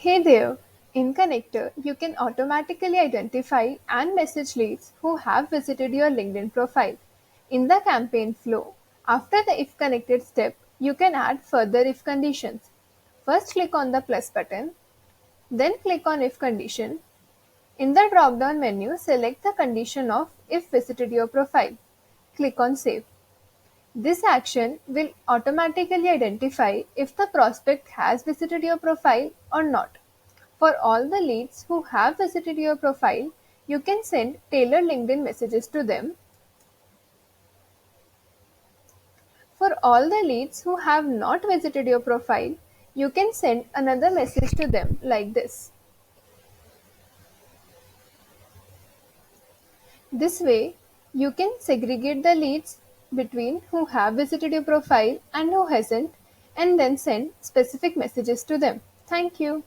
Hey there! In Konnector, you can automatically identify and message leads who have visited your LinkedIn profile. In the campaign flow, after the if connected step, you can add further if conditions. First click on the plus button, then click on if condition. In the drop-down menu, select the condition of if visited your profile. Click on save. This action will automatically identify if the prospect has visited your profile or not. For all the leads who have visited your profile, you can send tailored LinkedIn messages to them. For all the leads who have not visited your profile, you can send another message to them like this. This way, you can segregate the leads between who have visited your profile and who hasn't, and then send specific messages to them. Thank you.